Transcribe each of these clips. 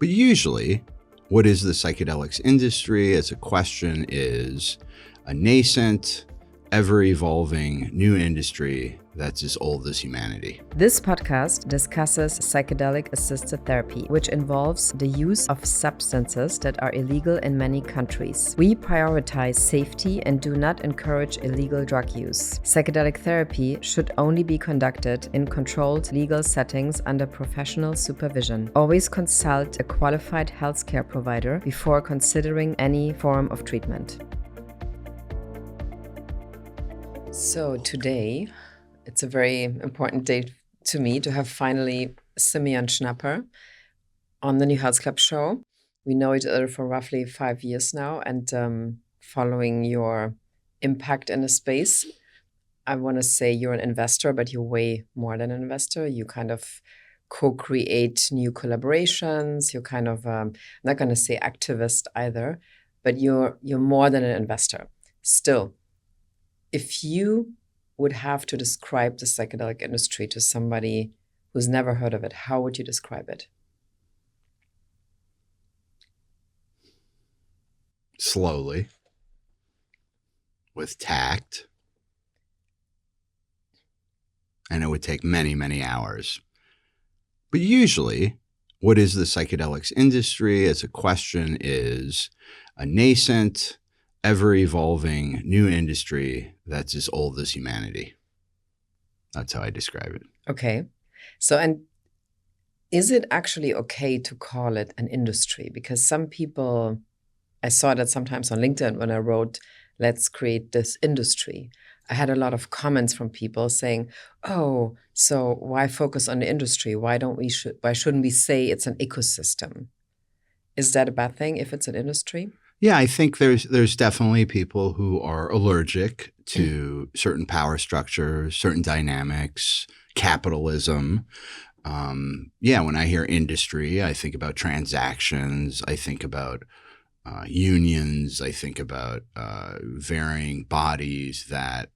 But usually, what is the psychedelics industry as a question is a nascent, ever-evolving new industry that's as old as humanity. This podcast discusses psychedelic-assisted therapy, which involves the use of substances that are illegal in many countries. We prioritize safety and do not encourage illegal drug use. Psychedelic therapy should only be conducted in controlled legal settings under professional supervision. Always consult a qualified healthcare provider before considering any form of treatment. So today, it's a very important day to me to have finally Simeon Schnapper on the New Health Club show. We know each other for roughly 5 years now, and following your impact in the space, I want to say you're an investor, but you're way more than an investor. You kind of co-create new collaborations. You're kind of, I'm not going to say activist either, but you're more than an investor. Still, if you would have to describe the psychedelic industry to somebody who's never heard of it, how would you describe it? Slowly, with tact, and it would take many, many hours. But usually, what is the psychedelics industry as a question is a nascent, ever-evolving new industry that's as old as humanity. That's how I describe it. Okay. So, and is it actually okay to call it an industry? Because some people, I saw that sometimes on LinkedIn when I wrote, let's create this industry. I had a lot of comments from people saying, oh, so why focus on the industry? Why shouldn't we say it's an ecosystem? Is that a bad thing if it's an industry? Yeah, I think there's definitely people who are allergic to certain power structures, certain dynamics, capitalism. When I hear industry, I think about transactions. I think about unions. I think about varying bodies that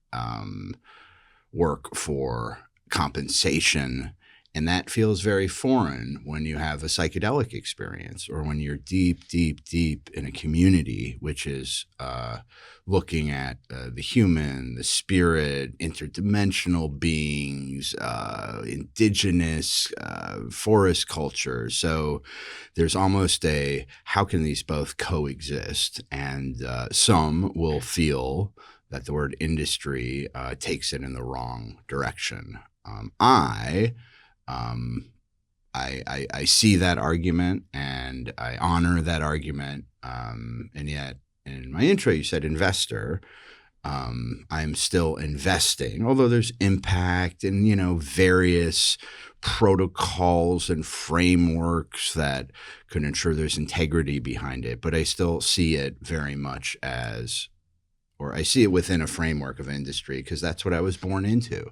work for compensation. And that feels very foreign when you have a psychedelic experience or when you're deep, deep, deep in a community, which is looking at the human, the spirit, interdimensional beings, indigenous, forest culture. So there's almost how can these both coexist? And some will feel that the word industry takes it in the wrong direction. I see that argument and I honor that argument. And yet in my intro, you said investor. I'm still investing, although there's impact and, various protocols and frameworks that could ensure there's integrity behind it. But I still see it very much I see it within a framework of industry because that's what I was born into.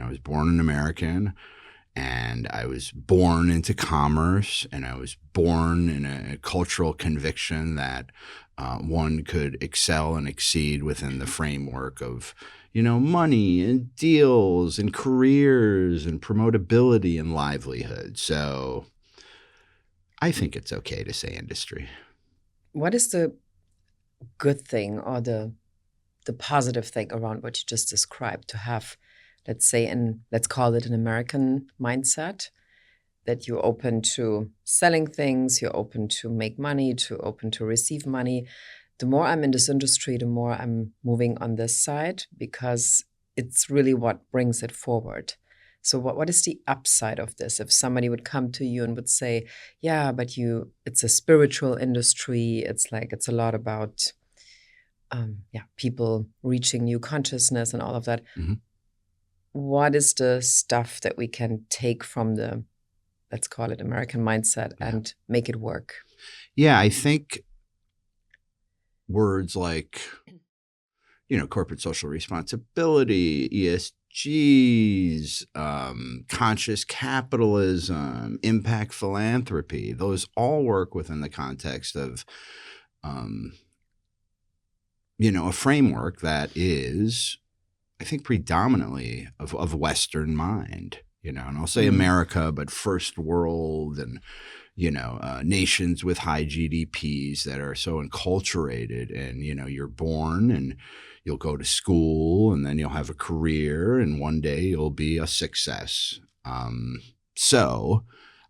I was born an American. And I was born into commerce, and I was born in a cultural conviction that one could excel and exceed within the framework of, money and deals and careers and promotability and livelihood. So I think it's okay to say industry. What is the good thing or the positive thing around what you just described to have, let's say, let's call it an American mindset, that you're open to selling things, you're open to make money, open to receive money. The more I'm in this industry, the more I'm moving on this side because it's really what brings it forward. So what is the upside of this? If somebody would come to you and would say, yeah, but it's a spiritual industry. It's a lot about people reaching new consciousness and all of that. Mm-hmm. What is the stuff that we can take from the, let's call it American mindset and make it work? Yeah, I think words like, corporate social responsibility, ESGs, conscious capitalism, impact philanthropy, those all work within the context of, a framework that is, I think, predominantly of Western mind. and I'll say America, but first world and, nations with high GDPs that are so enculturated and, you're born and you'll go to school and then you'll have a career and one day you'll be a success. So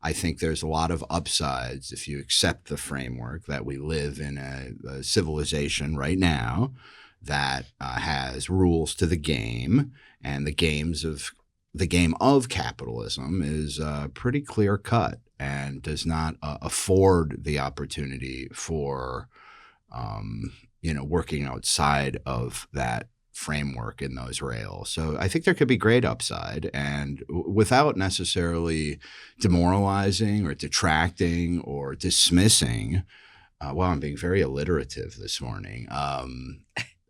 I think there's a lot of upsides if you accept the framework that we live in a civilization right now that has rules to the game, and the game of capitalism is pretty clear cut and does not afford the opportunity for working outside of that framework in those rails. So I think there could be great upside, and without necessarily demoralizing or detracting or dismissing, well, I'm being very alliterative this morning,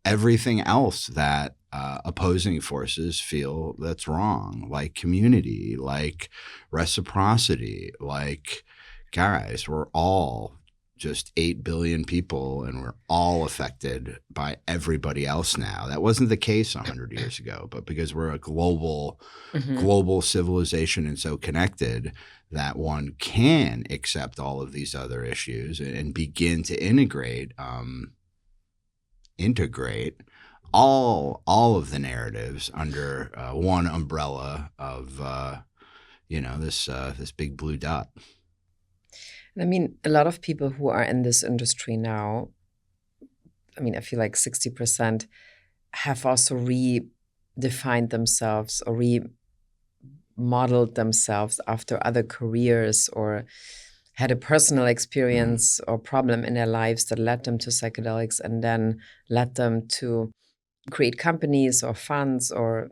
everything else that opposing forces feel that's wrong, like community, like reciprocity, like, guys, we're all just 8 billion people and we're all affected by everybody else now. That wasn't the case 100 years ago, but because we're a global civilization and so connected that one can accept all of these other issues and begin to integrate all of the narratives under one umbrella of this big blue dot. I mean, a lot of people who are in this industry now, I mean, I feel like 60% have also redefined themselves or remodeled themselves after other careers or had a personal experience or problem in their lives that led them to psychedelics and then led them to create companies or funds or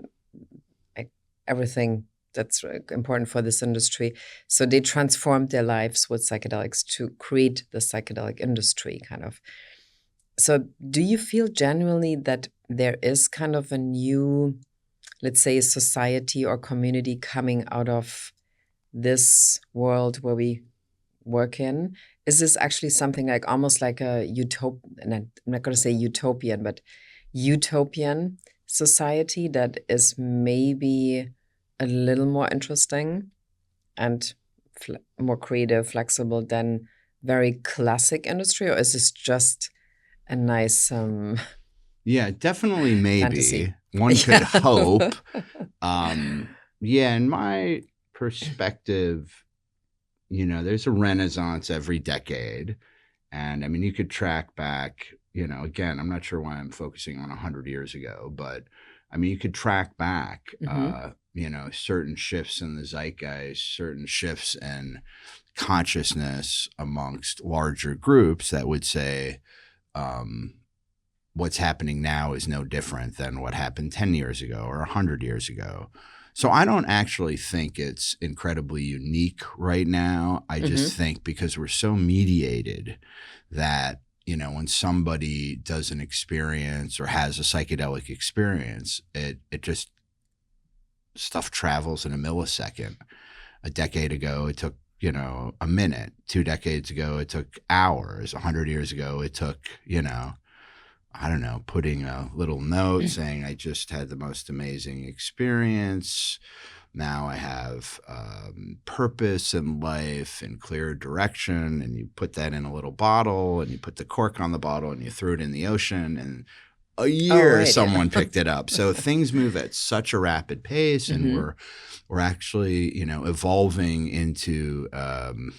like everything that's important for this industry. So they transformed their lives with psychedelics to create the psychedelic industry, kind of. So do you feel genuinely that there is kind of a new, let's say, society or community coming out of this world where we work in? Is this actually something like almost like a and I'm not going to say utopian, but utopian society that is maybe a little more interesting and more creative, flexible than very classic industry? Or is this just a nice yeah, definitely maybe. Fantasy. One could hope. In my perspective, there's a renaissance every decade. And I mean, you could track back, again, I'm not sure why I'm focusing on 100 years ago, but I mean, you could track back, certain shifts in the zeitgeist, certain shifts in consciousness amongst larger groups that would say what's happening now is no different than what happened 10 years ago or 100 years ago. So I don't actually think it's incredibly unique right now. I just think because we're so mediated that, when somebody does an experience or has a psychedelic experience, it just stuff travels in a millisecond. A decade ago, it took, a minute. 2 decades ago, it took hours. 100 years ago, it took, I don't know, putting a little note saying I just had the most amazing experience. Now I have purpose in life and clear direction. And you put that in a little bottle and you put the cork on the bottle and you threw it in the ocean. And a year someone picked it up. So things move at such a rapid pace, and we're actually, evolving into an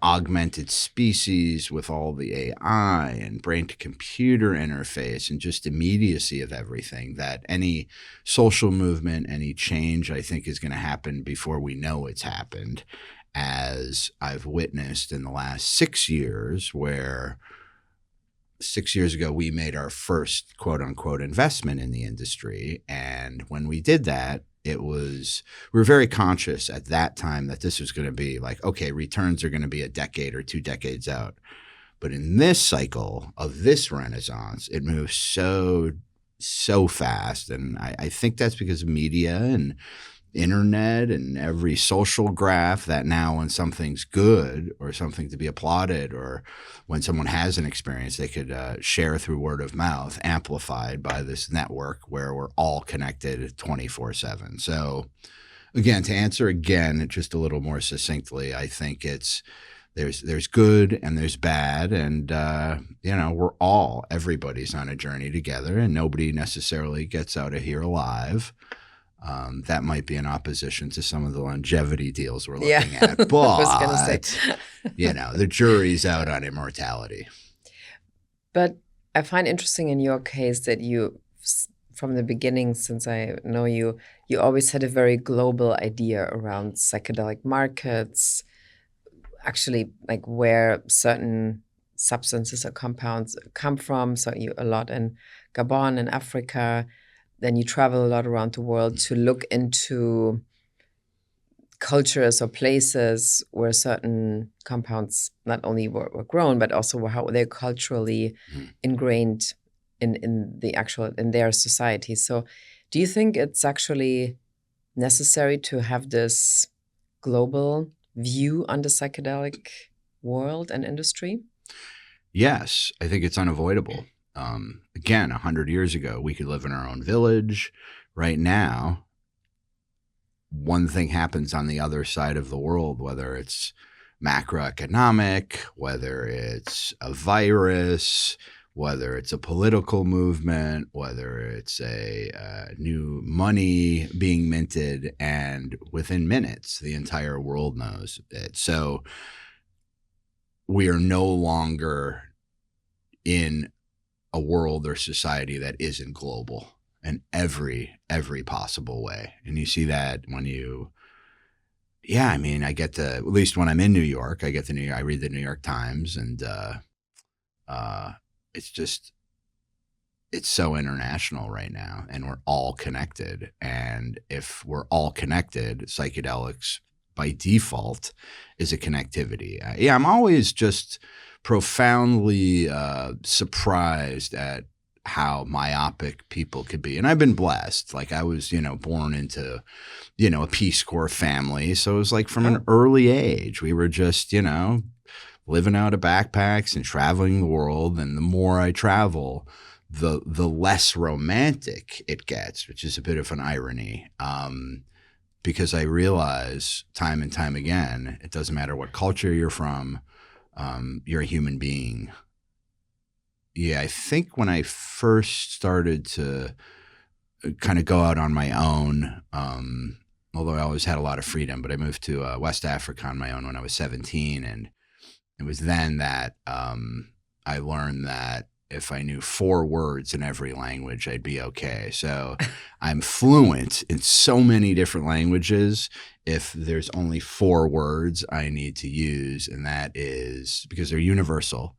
augmented species with all the AI and brain-to-computer interface and just immediacy of everything, that any social movement, any change, I think, is going to happen before we know it's happened, as I've witnessed in the last 6 years, where 6 years ago we made our first quote-unquote investment in the industry. And when we did that, we were very conscious at that time that this was going to be like, okay, returns are going to be a decade or 2 decades out. But in this cycle of this renaissance, it moves so fast. And I think that's because of media and internet and every social graph, that now when something's good or something to be applauded, or when someone has an experience they could share through word of mouth, amplified by this network where we're all connected 24/7. So Again, to answer again just a little more succinctly, I think there's good and there's bad, and everybody's on a journey together, and nobody necessarily gets out of here alive. That might be in opposition to some of the longevity deals we're looking at, but I was gonna say. the jury's out on immortality. But I find interesting in your case that you, from the beginning, since I know you, you always had a very global idea around psychedelic markets, actually like where certain substances or compounds come from. So you a lot in Gabon and Africa, then you travel a lot around the world to look into cultures or places where certain compounds not only were grown, but also how they're culturally ingrained in their society. So do you think it's actually necessary to have this global view on the psychedelic world and industry? Yes, I think it's unavoidable. Again, 100 years ago, we could live in our own village. Right now, one thing happens on the other side of the world, whether it's macroeconomic, whether it's a virus, whether it's a political movement, whether it's a new money being minted, and within minutes, the entire world knows it. So we are no longer in a world or society that isn't global in every possible way. And you see that when I get at least when I'm in New York, I read the New York Times, and it's so international right now, and we're all connected. And if we're all connected, psychedelics by default is a connectivity. I'm always just profoundly surprised at how myopic people could be. And I've been blessed. Like I was, born into, a Peace Corps family. So it was like from an early age, we were just, living out of backpacks and traveling the world. And the more I travel, the less romantic it gets, which is a bit of an irony. Because I realize time and time again, it doesn't matter what culture you're from, you're a human being. Yeah, I think when I first started to kind of go out on my own, although I always had a lot of freedom, but I moved to West Africa on my own when I was 17. And it was then that I learned that if I knew 4 words in every language, I'd be okay. So I'm fluent in so many different languages. If there's only 4 words I need to use, and that is because they're universal.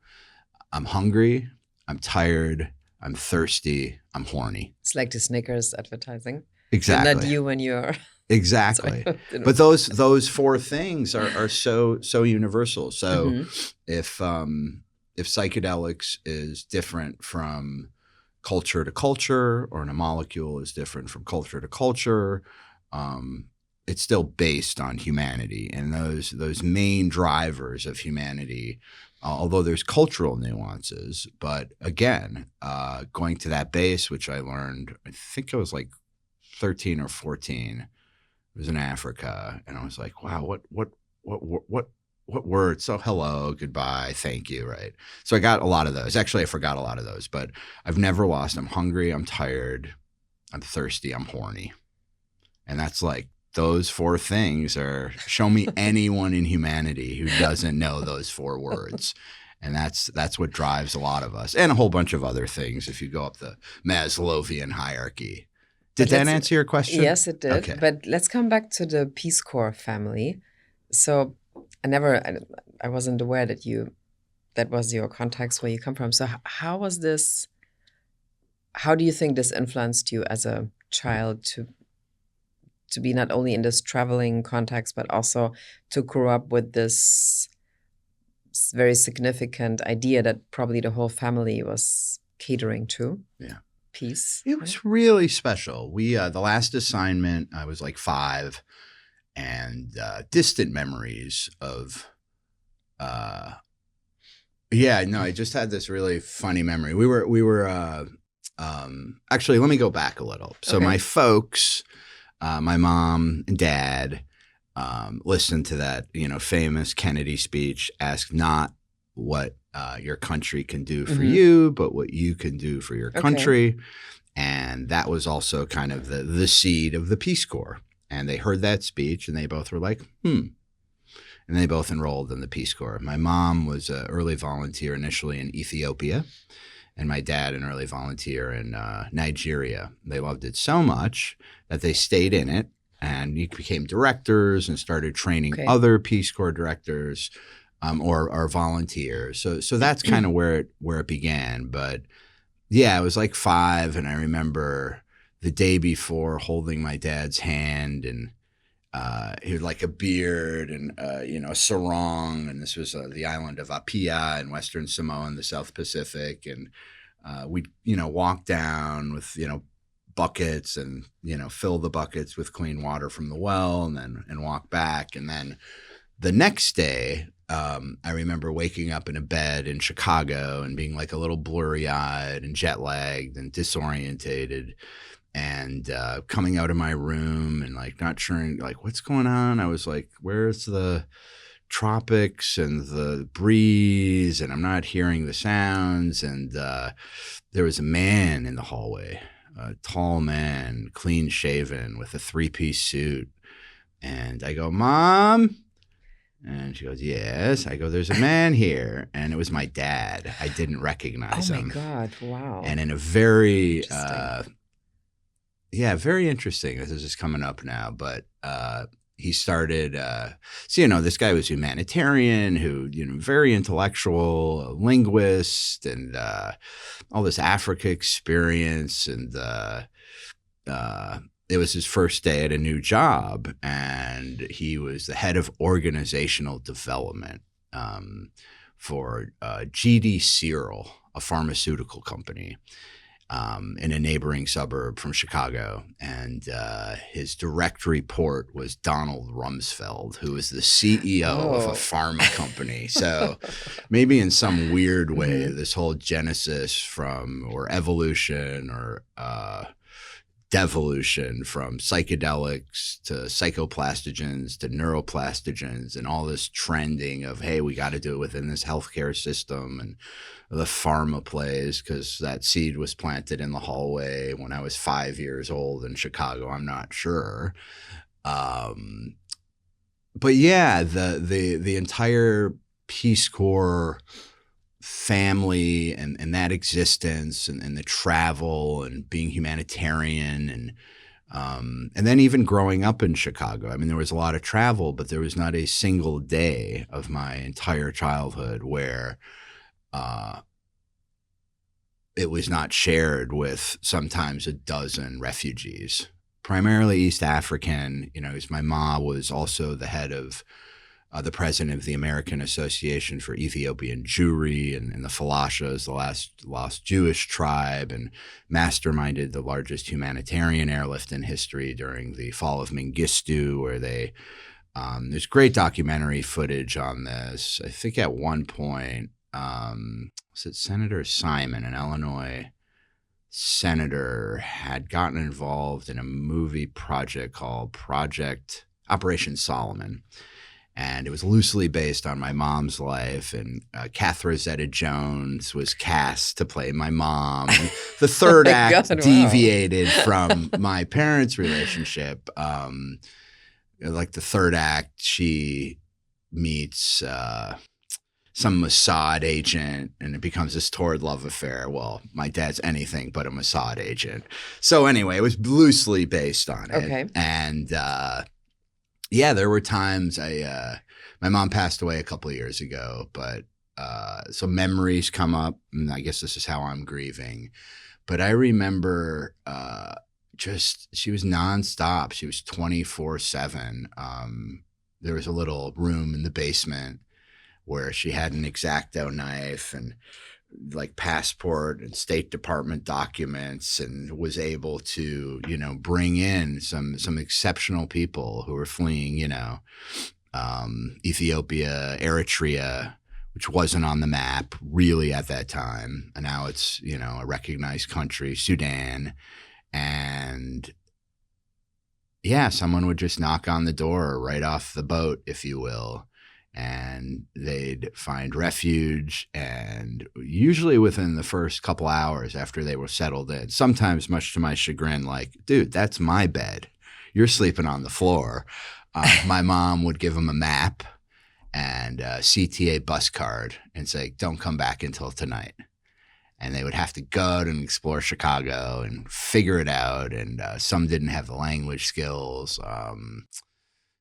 I'm hungry, I'm tired, I'm thirsty, I'm horny. It's like the Snickers advertising. Exactly. Not you when you're... Exactly. But those 4 things are so universal. So if psychedelics is different from culture to culture, or a molecule is different from culture to culture, it's still based on humanity and those main drivers of humanity, although there's cultural nuances. But again, going to that base, which I learned, I think I was like 13 or 14, it was in Africa, and I was like, wow, what words? So hello, goodbye, thank you, right? So I got a lot of those. Actually, I forgot a lot of those, but I've never lost. I'm hungry, I'm tired, I'm thirsty, I'm horny. And that's like, those 4 things show me anyone in humanity who doesn't know those 4 words. And that's what drives a lot of us, and a whole bunch of other things if you go up the Maslowian hierarchy. Did that answer your question? Yes, it did. Okay. But let's come back to the Peace Corps family. So I wasn't aware that was your context where you come from. So how was this? How do you think this influenced you as a child to be not only in this traveling context, but also to grow up with this very significant idea that probably the whole family was catering to? Yeah. Peace. It was really special. We the last assignment, I was like 5, and distant memories of I just had this really funny memory. We were actually, let me go back a little. So my folks my mom and dad listened to that, famous Kennedy speech, ask not what your country can do for you, but what you can do for your country. And that was also kind of the seed of the Peace Corps. And they heard that speech and they both were like, And they both enrolled in the Peace Corps. My mom was an early volunteer initially in Ethiopia, and my dad an early volunteer in Nigeria. They loved it so much that they stayed in it and became directors and started training other Peace Corps directors or volunteers. So that's kind of where it began. But yeah, I was like 5, and I remember the day before holding my dad's hand, and he had like a beard and a sarong, and this was the island of Apia in Western Samoa in the South Pacific, and we'd walk down with buckets and fill the buckets with clean water from the well, and walk back, and then the next day I remember waking up in a bed in Chicago and being like a little blurry-eyed and jet-lagged and disorientated, and coming out of my room and like not sure like what's going on. I was like, where's the tropics and the breeze, and I'm not hearing the sounds. And there was a man in the hallway, a tall man, clean shaven with a 3-piece suit. And I go, Mom? And she goes, yes. I go, there's a man here. And it was my dad. I didn't recognize him. Oh my God, wow. And in a very very interesting. This is just coming up now, but he started. This guy was humanitarian, who very intellectual, a linguist, and all this Africa experience, and it was his first day at a new job, and he was the head of organizational development for GD Searle, a pharmaceutical company. In a neighboring suburb from Chicago. And his direct report was Donald Rumsfeld, who was the CEO of a pharma company. So maybe in some weird way, this whole genesis or evolution or devolution from psychedelics to psychoplastogens to neuroplastogens, and all this trending of, hey, we got to do it within this healthcare system, and the pharma plays, because that seed was planted in the hallway when I was 5 years old in Chicago. I'm not sure. But yeah, the entire Peace Corps family and that existence and the travel and being humanitarian and then even growing up in Chicago. I mean, there was a lot of travel, but there was not a single day of my entire childhood where it was not shared with sometimes a dozen refugees, primarily East African. Because my mom was also the head of the president of the American Association for Ethiopian Jewry, and the Falashas, the last lost Jewish tribe, and masterminded the largest humanitarian airlift in history during the fall of Mengistu, where there's great documentary footage on this. I think at one point, was it Senator Simon, an Illinois senator, had gotten involved in a movie project called Operation Solomon. And it was loosely based on my mom's life. And Catherine Zeta-Jones was cast to play my mom. And the third act deviated from my parents' relationship. Like the third act, she meets some Mossad agent, and it becomes this torrid love affair. Well, my dad's anything but a Mossad agent. So anyway, it was loosely based on it. Okay. And yeah, there were times my mom passed away a couple of years ago, but so memories come up, and I guess this is how I'm grieving. But I remember she was nonstop. She was 24/7. There was a little room in the basement where she had an X-Acto knife and like passport and State Department documents, and was able to, bring in some exceptional people who were fleeing, Ethiopia, Eritrea, which wasn't on the map really at that time. And now it's, a recognized country, Sudan. And yeah, someone would just knock on the door right off the boat, if you will, and they'd find refuge. And usually within the first couple hours after they were settled in, sometimes much to my chagrin, like, dude, that's my bed. You're sleeping on the floor. My mom would give them a map and a CTA bus card and say, don't come back until tonight. And they would have to go out and explore Chicago and figure it out. And some didn't have the language skills.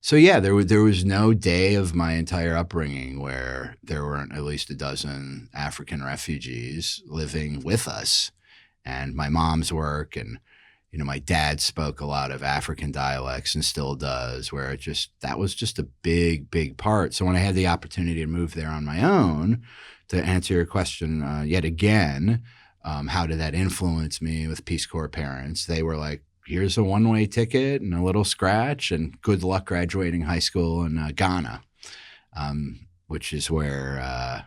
So yeah, there was no day of my entire upbringing where there weren't at least a dozen African refugees living with us. And my mom's work, and my dad spoke a lot of African dialects and still does, where that was just a big, big part. So when I had the opportunity to move there on my own, to answer your question yet again, how did that influence me with Peace Corps parents? They were like, here's a one-way ticket and a little scratch, and good luck graduating high school in Ghana, which is where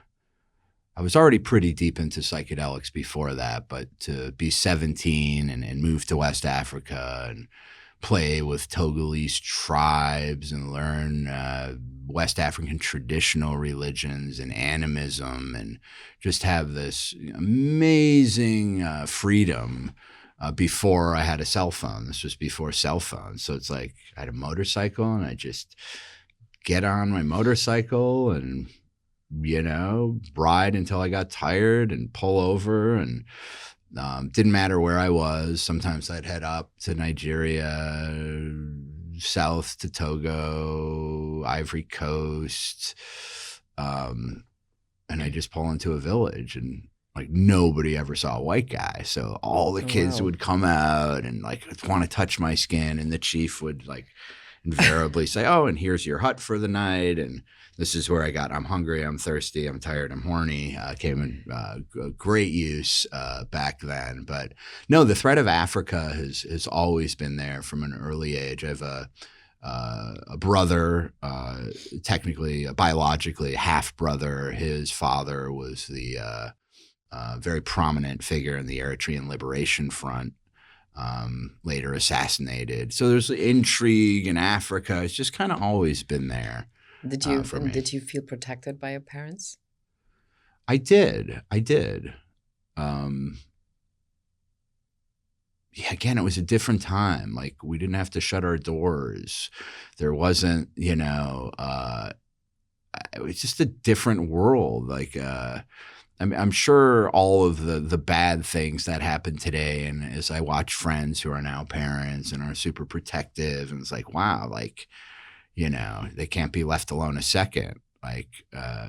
I was already pretty deep into psychedelics before that. But to be 17 and move to West Africa and play with Togolese tribes and learn West African traditional religions and animism, and just have this amazing freedom before I had a cell phone. This was before cell phones. So it's like I had a motorcycle, and I just get on my motorcycle and, ride until I got tired and pull over, and didn't matter where I was. Sometimes I'd head up to Nigeria, south to Togo, Ivory Coast, and I just pull into a village, and like nobody ever saw a white guy. So all the kids would come out and like want to touch my skin, and the chief would like invariably say, oh, and here's your hut for the night. And this is where I'm hungry, I'm thirsty, I'm tired, I'm horny. Came in great use back then. But no, the threat of Africa has always been there from an early age. I have a brother, technically, biologically, half brother. His father was the very prominent figure in the Eritrean Liberation Front, later assassinated. So there's intrigue in Africa. It's just kind of always been there. Did you feel protected by your parents? I did. Yeah, again, it was a different time. Like, we didn't have to shut our doors. There wasn't, it was just a different world. Like, I'm sure all of the bad things that happen today, and as I watch friends who are now parents and are super protective, and it's like, wow, like, they can't be left alone a second. Like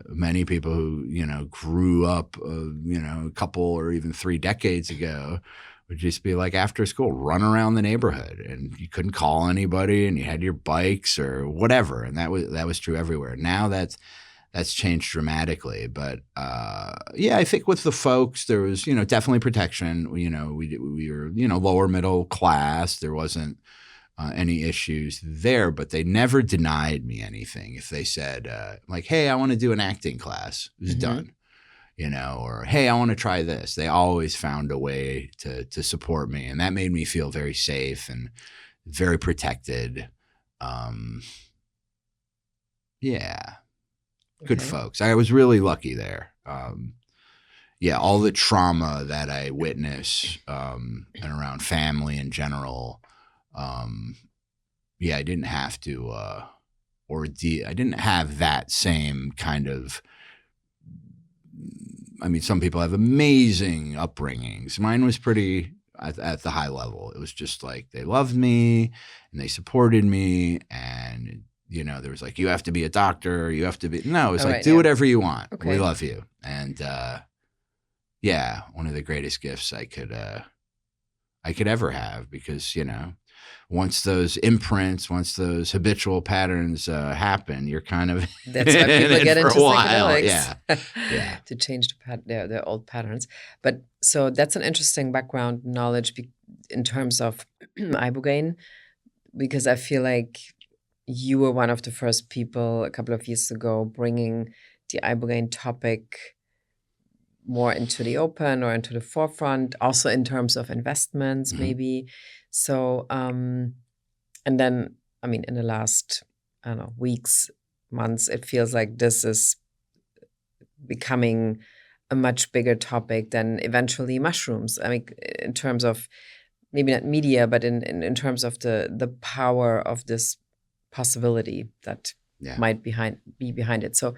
many people who, grew up, a couple or even 3 decades ago would just be like, after school, run around the neighborhood, and you couldn't call anybody, and you had your bikes or whatever. And that was true everywhere. Now that's changed dramatically. But yeah, I think with the folks, there was, definitely protection. We were, lower middle class. There wasn't any issues there, but they never denied me anything. If they said like, hey, I want to do an acting class, it was done, or hey, I want to try this. They always found a way to support me. And that made me feel very safe and very protected. Yeah. Good folks. I was really lucky there. Yeah, all the trauma that I witnessed and around family in general, yeah, I didn't have to I didn't have that same kind of, I mean, some people have amazing upbringings. Mine was pretty at the high level. It was just like they loved me and they supported me, and there was like, you have to be a doctor, you have to be, no, it was like, do whatever you want. Okay. We love you. And yeah, one of the greatest gifts I could ever have, because, once those imprints, once those habitual patterns happen, you're kind of that's why people get into psychedelics. Yeah. To change their old patterns. But so that's an interesting background knowledge in terms of Ibogaine, because I feel like you were one of the first people a couple of years ago bringing the Ibogaine topic more into the open or into the forefront, also in terms of investments, maybe. So And then, I mean, in the last, I don't know, weeks, months, it feels like this is becoming a much bigger topic than eventually mushrooms. I mean, in terms of maybe not media, but in terms of the power of this possibility that might be behind it. So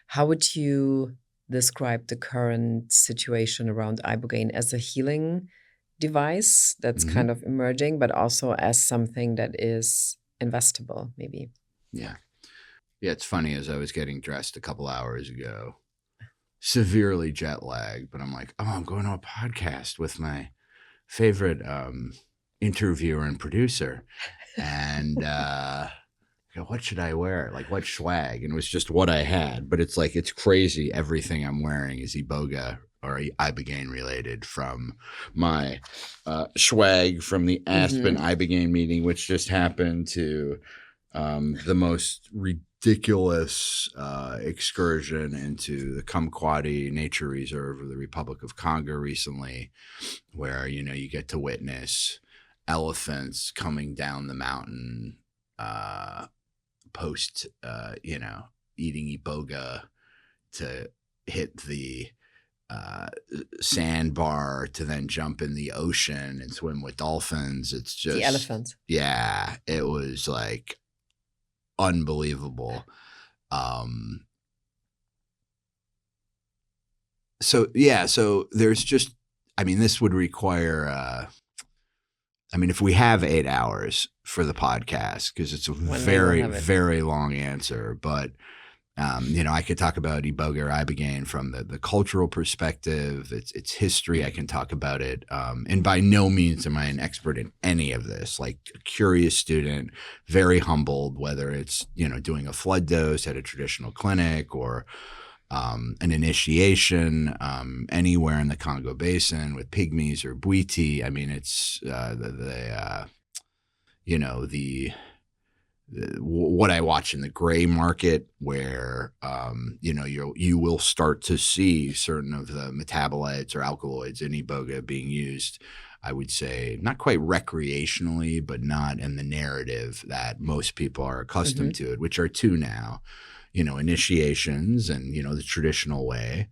how would you describe the current situation around Ibogaine as a healing device that's kind of emerging, but also as something that is investable, maybe? Yeah. Yeah, it's funny, as I was getting dressed a couple hours ago, severely jet lagged, but I'm like, oh, I'm going to a podcast with my favorite interviewer and producer. And what should I wear? Like, what swag? And it was just what I had. But it's like, it's crazy. Everything I'm wearing is Iboga or Ibogaine related, from my swag from the Aspen Ibogaine meeting, which just happened, to the most ridiculous excursion into the Kumquatty Nature Reserve of the Republic of Congo recently, where, you get to witness elephants coming down the mountain post, eating Iboga to hit the sandbar to then jump in the ocean and swim with dolphins. It's just the elephants. Yeah, it was like unbelievable. So there's just, this would require, if we have 8 hours for the podcast, because it's a very, very long answer, but I could talk about Iboga or Ibogaine from the cultural perspective, its history. I can talk about it. And by no means am I an expert in any of this, like a curious student, very humbled, whether it's, doing a flood dose at a traditional clinic or an initiation anywhere in the Congo Basin with pygmies or Bwiti. It's what I watch in the gray market, where you will start to see certain of the metabolites or alkaloids in Iboga being used, I would say, not quite recreationally, but not in the narrative that most people are accustomed to it, which are two now. Initiations and, the traditional way,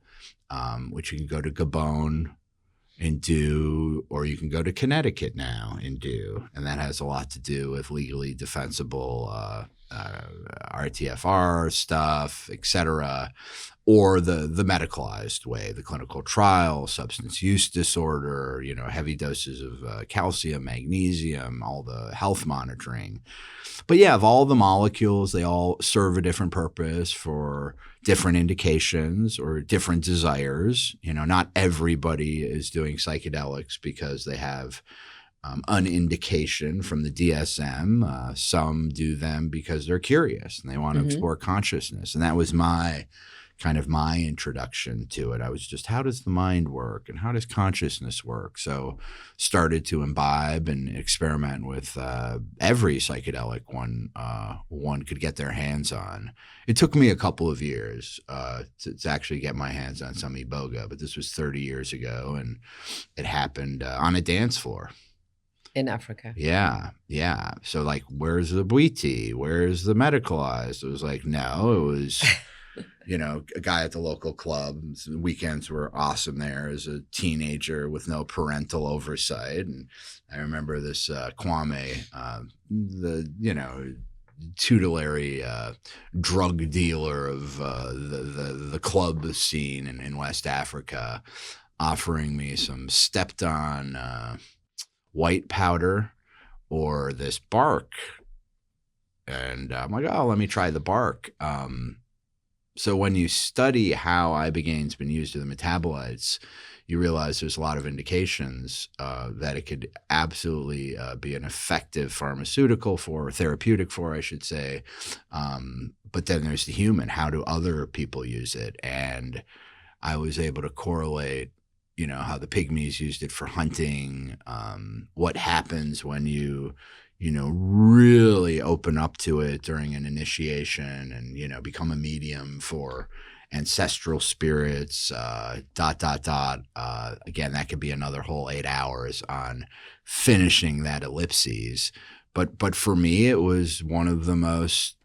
which you can go to Gabon and do, or you can go to Connecticut now and do. And that has a lot to do with legally defensible RTFR stuff, et cetera, or the medicalized way, the clinical trial, substance use disorder, heavy doses of calcium, magnesium, all the health monitoring. But yeah, of all the molecules, they all serve a different purpose for different indications or different desires. Not everybody is doing psychedelics because they have an indication from the DSM. Some do them because they're curious and they want to explore consciousness. And that was my introduction to it. I was just, how does the mind work and how does consciousness work? So started to imbibe and experiment with every psychedelic one could get their hands on. It took me a couple of years to actually get my hands on some Iboga, but this was 30 years ago, and it happened on a dance floor. In Africa. Yeah. So like, where's the Bwiti? Where's the medicalized? It was like, no, it was... a guy at the local club. The weekends were awesome there as a teenager with no parental oversight. And I remember this Kwame, the tutelary drug dealer of the club scene in West Africa, offering me some stepped on white powder or this bark. And I'm like, oh, let me try the bark. So when you study how Ibogaine's been used to the metabolites, you realize there's a lot of indications that it could absolutely be an effective pharmaceutical or therapeutic for, I should say. But then there's the human. How do other people use it? And I was able to correlate, how the pygmies used it for hunting, what happens when you really open up to it during an initiation and, become a medium for ancestral spirits, ... Again, that could be another whole 8 hours on finishing that ellipses. But for me, it was one of the most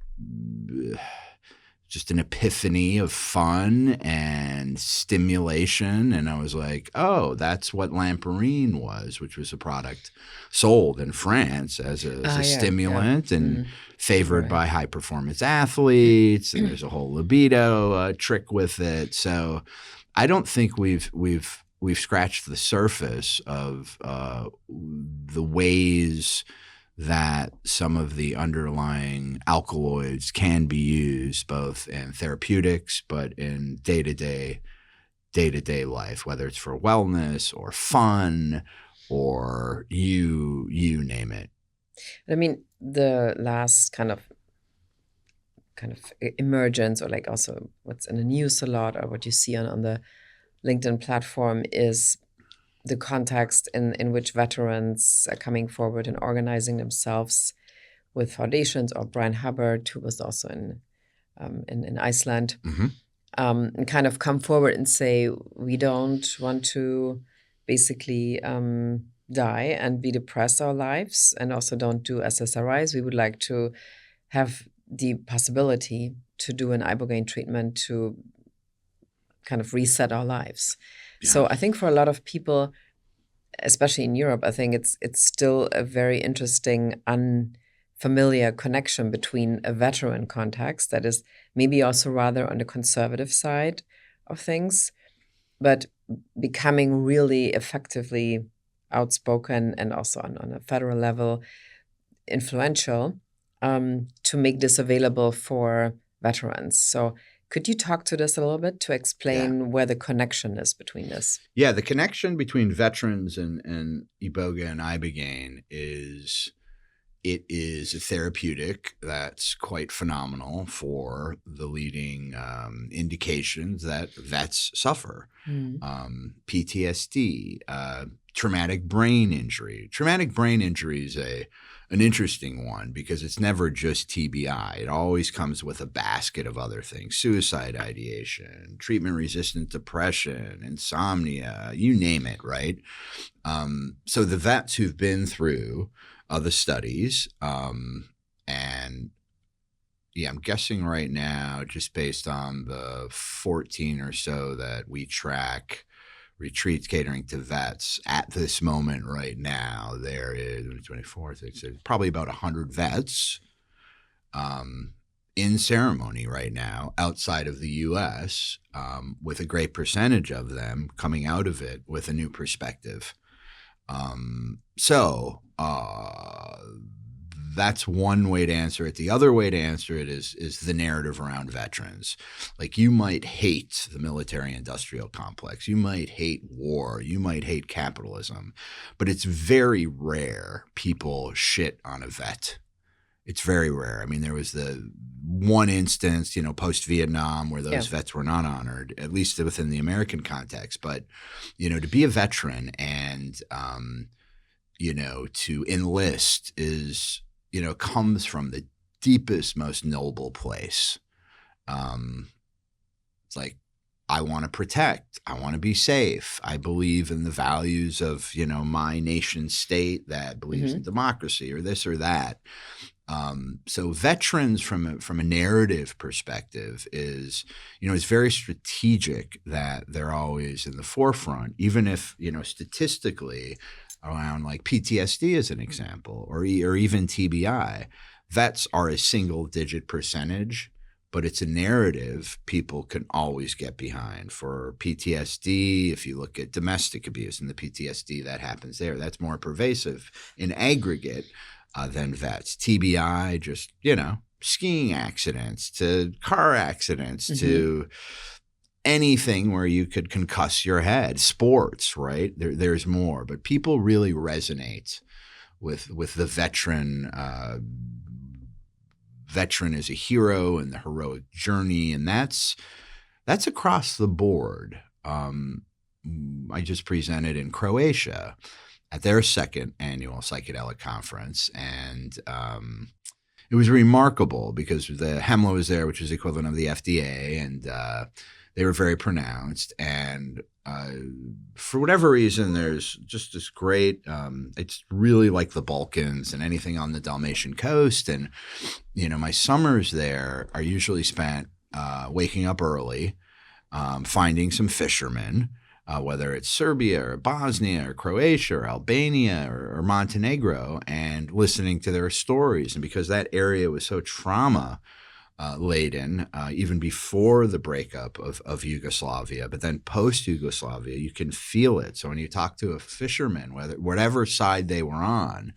just an epiphany of fun and stimulation. And I was like, oh, that's what Lamperine was, which was a product sold in France as a stimulant and favored by high performance athletes. And there's a whole libido trick with it. So I don't think we've scratched the surface of the ways that some of the underlying alkaloids can be used both in therapeutics but in day-to-day life, whether it's for wellness or fun or you name it. I mean, the last kind of emergence, or like also what's in the news a lot, or what you see on the LinkedIn platform, is the context in which veterans are coming forward and organizing themselves with foundations, or Brian Hubbard, who was also in Iceland, and kind of come forward and say, we don't want to basically die and be depressed our lives, and also don't do SSRIs. We would like to have the possibility to do an Ibogaine treatment to kind of reset our lives. Yeah. So I think for a lot of people, especially in Europe, I think it's still a very interesting, unfamiliar connection between a veteran context that is maybe also rather on the conservative side of things, but becoming really effectively outspoken and also on a federal level influential to make this available for veterans. So could you talk to this a little bit to explain where the connection is between this? Yeah, the connection between veterans and Iboga and Ibogaine is a therapeutic that's quite phenomenal for the leading indications that vets suffer. PTSD, traumatic brain injury. Traumatic brain injury is an interesting one because it's never just TBI. It always comes with a basket of other things: suicide ideation, treatment-resistant depression, insomnia, you name it, right? So the vets who've been through the studies, and I'm guessing right now, just based on the 14 or so that we track retreats catering to vets at this moment right now, there is 24th. It's probably about 100 vets in ceremony right now outside of the U.S., with a great percentage of them coming out of it with a new perspective. So that's one way to answer it. The other way to answer it is the narrative around veterans. Like, you might hate the military-industrial complex. You might hate war. You might hate capitalism. But it's very rare people shit on a vet. It's very rare. I mean, there was the one instance, post-Vietnam where those vets were not honored, at least within the American context. But, to be a veteran and, to enlist is, comes from the deepest, most noble place. It's like, I want to protect. I want to be safe. I believe in the values of, my nation state that believes in democracy or this or that. So veterans from a narrative perspective is, it's very strategic that they're always in the forefront, even if, statistically around like PTSD as an example, or even TBI, vets are a single digit percentage, but it's a narrative people can always get behind. For PTSD, if you look at domestic abuse and the PTSD that happens there, that's more pervasive in aggregate than vets. TBI, just, skiing accidents to car accidents to anything where you could concuss your head, sports, right? There's more, but people really resonate with the veteran. Veteran as a hero and the heroic journey, and that's across the board. I just presented in Croatia at their second annual psychedelic conference, and it was remarkable because the HEMLA was there, which is the equivalent of the FDA, and They were very pronounced, and for whatever reason, there's just this great. It's really like the Balkans and anything on the Dalmatian coast, and my summers there are usually spent waking up early, finding some fishermen, whether it's Serbia or Bosnia or Croatia or Albania or Montenegro, and listening to their stories. And because that area was so trauma laden, even before the breakup of Yugoslavia, but then post Yugoslavia, you can feel it. So when you talk to a fisherman, whatever side they were on,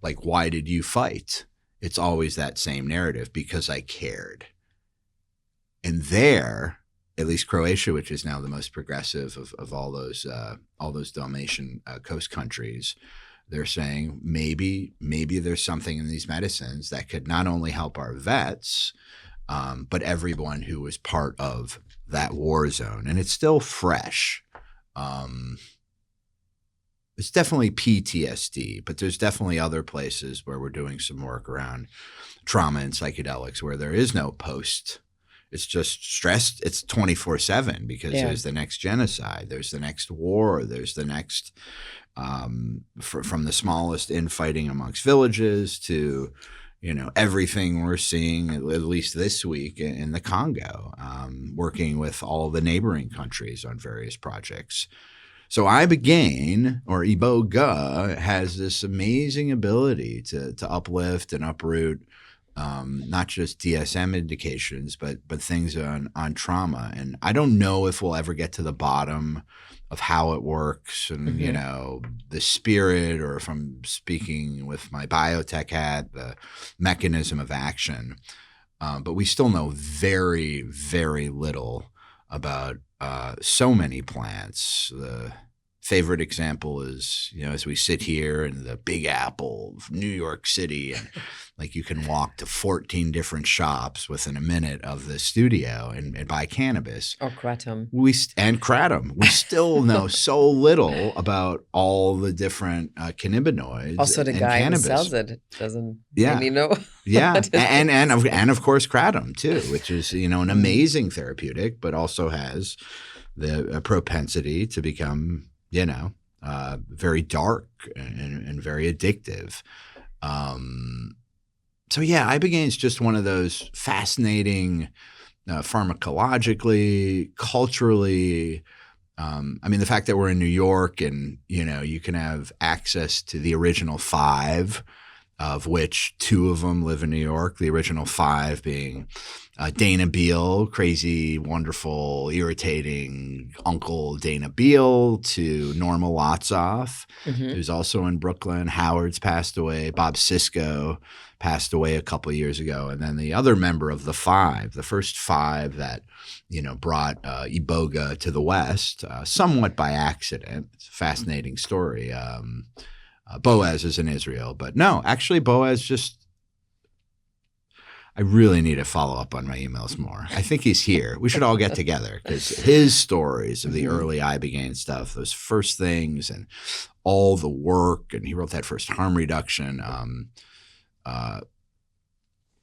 like, why did you fight? It's always that same narrative: because I cared. And there, at least Croatia, which is now the most progressive of all those Dalmatian coast countries, they're saying maybe there's something in these medicines that could not only help our vets, but everyone who was part of that war zone. And it's still fresh. It's definitely PTSD, but there's definitely other places where we're doing some work around trauma and psychedelics where there is no post. It's just stressed. It's 24/7 because there's the next genocide, there's the next war, there's the next from the smallest infighting amongst villages to everything we're seeing at least this week in the Congo, working with all the neighboring countries on various projects. So Iboga has this amazing ability to uplift and uproot not just DSM indications, but things on trauma. And I don't know if we'll ever get to the bottom of how it works and, the spirit, or if I'm speaking with my biotech hat, the mechanism of action. But we still know very, very little about so many plants. The favorite example is, as we sit here in the Big Apple of New York City, and like you can walk to 14 different shops within a minute of the studio and buy cannabis. Or kratom. And kratom. We still know so little about all the different cannabinoids. Also, the guy cannabis. who sells it doesn't really know. Yeah, and of course kratom too, which is an amazing therapeutic, but also has the propensity to become very dark and very addictive. So Ibogaine is just one of those fascinating, pharmacologically, culturally. The fact that we're in New York and you can have access to the original 5, of which 2 of them live in New York. The original 5 being Dana Beal, crazy, wonderful, irritating Uncle Dana Beal, to Norma Lotzoff, who's also in Brooklyn. Howard's passed away. Bob Sisko passed away a couple of years ago. And then the other member of the 5, the first 5 that brought Iboga to the West, somewhat by accident. It's a fascinating story. Boaz is in Israel, but no, actually Boaz I really need to follow up on my emails more. I think he's here. We should all get together because his stories of the early Ibogaine stuff, those first things and all the work, and he wrote that first harm reduction.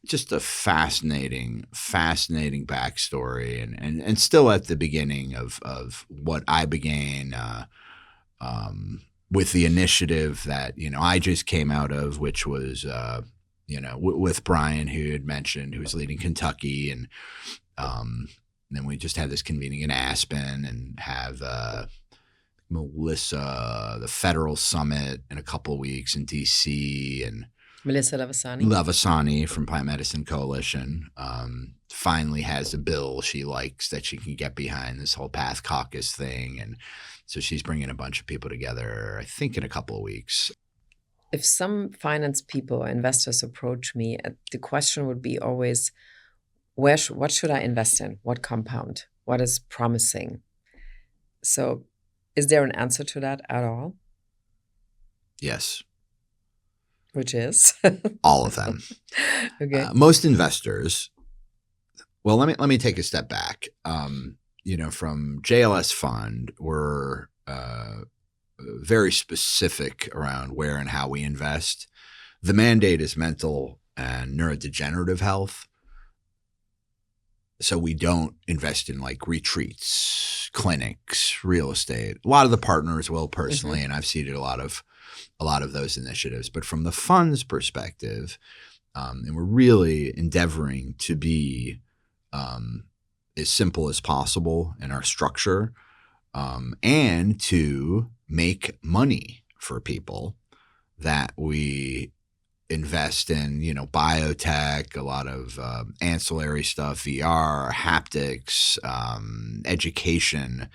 Just a fascinating backstory and still at the beginning of what Ibogaine, with the initiative that, I just came out of, which was, with Brian, who had mentioned, who was leading Kentucky. And then we just had this convening in Aspen and have Melissa, the federal summit in a couple of weeks in D.C. and Melissa Lavasani from Plant Medicine Coalition finally has a bill she likes that she can get behind, this whole Path Caucus thing. And so she's bringing a bunch of people together, I think, in a couple of weeks. If some finance people or investors approach me, the question would be always, what should I invest in? What compound? What is promising? So is there an answer to that at all? Yes. Which is? All of them. Okay. Most investors, well, let me take a step back. From JLS Fund, we're very specific around where and how we invest. The mandate is mental and neurodegenerative health. So we don't invest in like retreats, clinics, real estate. A lot of the partners will personally, and I've seeded a lot of those initiatives. But from the fund's perspective, and we're really endeavoring to be as simple as possible in our structure, and to make money for people that we invest in, biotech, a lot of ancillary stuff, VR, haptics, education.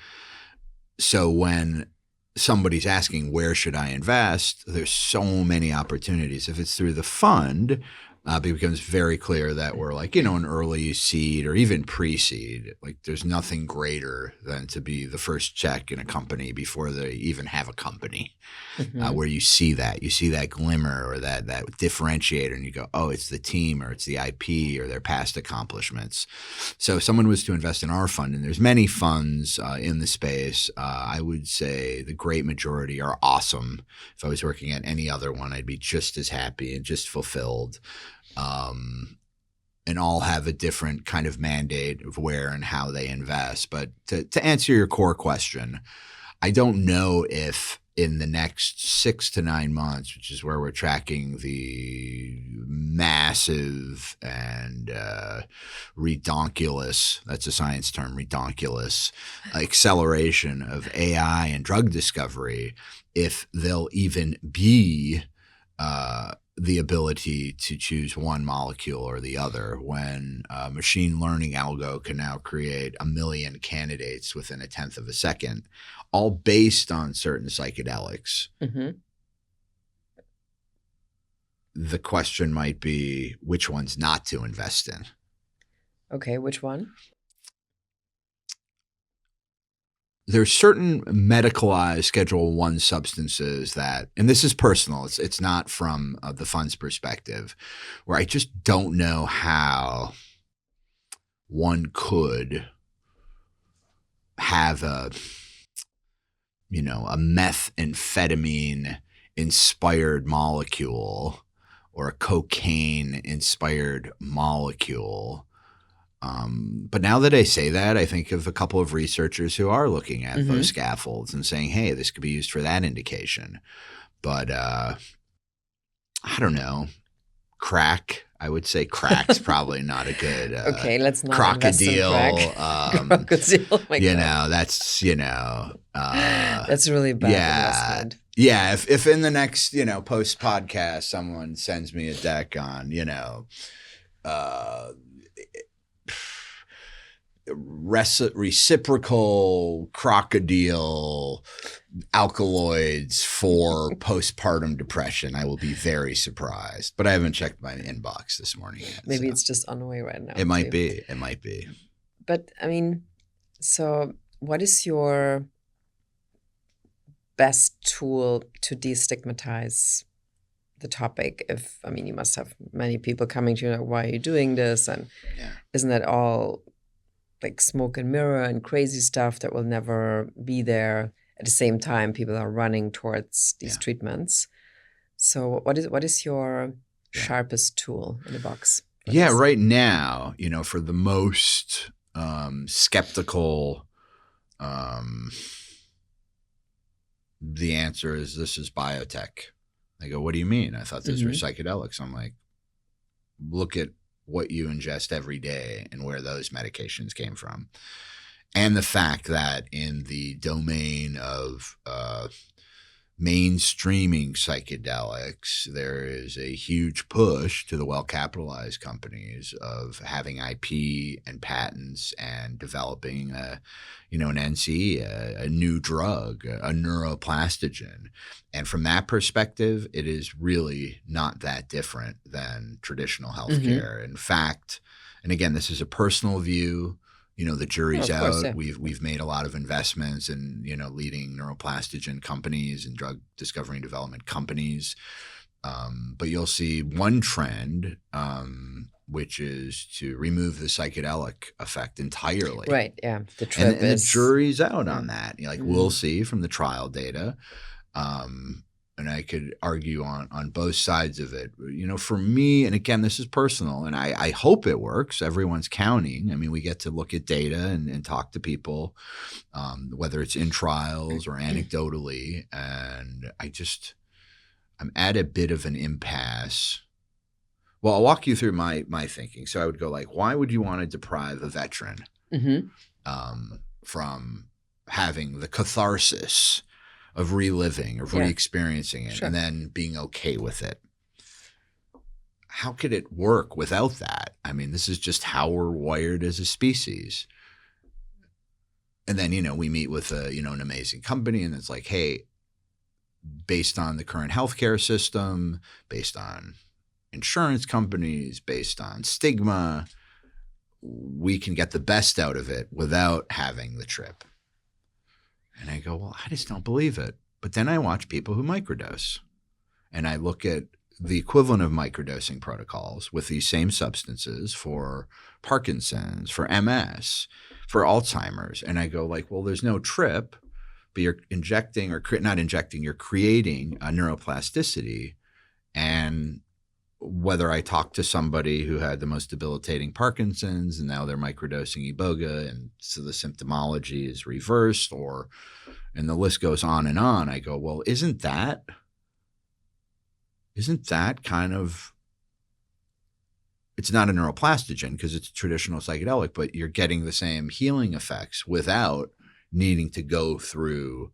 So when somebody's asking, where should I invest? There's so many opportunities. If it's through the fund, it becomes very clear that we're like, an early seed or even pre-seed. Like there's nothing greater than to be the first check in a company before they even have a company, where you see that glimmer or that differentiator, and you go, oh, it's the team or it's the IP or their past accomplishments. So if someone was to invest in our fund, and there's many funds in the space, I would say the great majority are awesome. If I was working at any other one, I'd be just as happy and just fulfilled. And all have a different kind of mandate of where and how they invest. But to answer your core question, I don't know if in the next 6 to 9 months, which is where we're tracking the massive and redonkulous, that's a science term, redonkulous acceleration of AI and drug discovery, if there'll even be the ability to choose one molecule or the other, when a machine learning algo can now create 1 million candidates within 1/10 of a second, all based on certain psychedelics. The question might be which ones not to invest in. Okay, which one? There's certain medicalized Schedule I substances that, and this is personal, it's not from the fund's perspective, where I just don't know how one could have a methamphetamine inspired molecule or a cocaine inspired molecule. But now that I say that, I think of a couple of researchers who are looking at those scaffolds and saying, hey, this could be used for that indication. But I don't know. Crack. I would say crack's probably not a good okay, let's not crocodile. Crocodile, my God. That's that's really bad investment. Yeah, if in the next, post podcast someone sends me a deck on, reciprocal crocodile alkaloids for postpartum depression, I will be very surprised. But I haven't checked my inbox this morning yet. Maybe it's just on the way right now. It might be. But I mean, so what is your best tool to destigmatize the topic? You must have many people coming to you, why are you doing this? And isn't that all like smoke and mirror and crazy stuff that will never be there? At the same time, people are running towards these treatments. So what is your sharpest tool in the box? Right now, for the most skeptical, the answer is this is biotech. They go, what do you mean? I thought those were psychedelics. I'm like, look at what you ingest every day and where those medications came from. And the fact that in the domain of mainstreaming psychedelics, there is a huge push to the well-capitalized companies of having IP and patents and developing an NCE, a new drug, a neuroplastogen. And from that perspective, it is really not that different than traditional healthcare. In fact, and again, this is a personal view, the jury's out. Course, yeah. We've made a lot of investments in, leading neuroplastogen companies and drug discovery and development companies. But you'll see one trend, which is to remove the psychedelic effect entirely. Right, yeah. The trip and the jury's out on that. We'll see from the trial data. and I could argue on both sides of it. You know, for me, and again, this is personal, and I hope it works. Everyone's counting. I mean, we get to look at data and talk to people, whether it's in trials or anecdotally, and I'm at a bit of an impasse. Well, I'll walk you through my thinking. So I would go like, why would you want to deprive a veteran from having the catharsis of reliving, of re-experiencing it, and then being okay with it? How could it work without that? I mean, this is just how we're wired as a species. And then, you know, we meet with an amazing company, and it's like, hey, based on the current healthcare system, based on insurance companies, based on stigma, we can get the best out of it without having the trip. And I go, well, I just don't believe it. But then I watch people who microdose, and I look at the equivalent of microdosing protocols with these same substances for Parkinson's, for MS, for Alzheimer's. And I go like, well, there's no trip, but you're injecting or not injecting, you're creating a neuroplasticity. And whether I talk to somebody who had the most debilitating Parkinson's and now they're microdosing Iboga, and so the symptomology is reversed, and the list goes on, I go, well, isn't that kind of, it's not a neuroplastogen because it's a traditional psychedelic, but you're getting the same healing effects without needing to go through,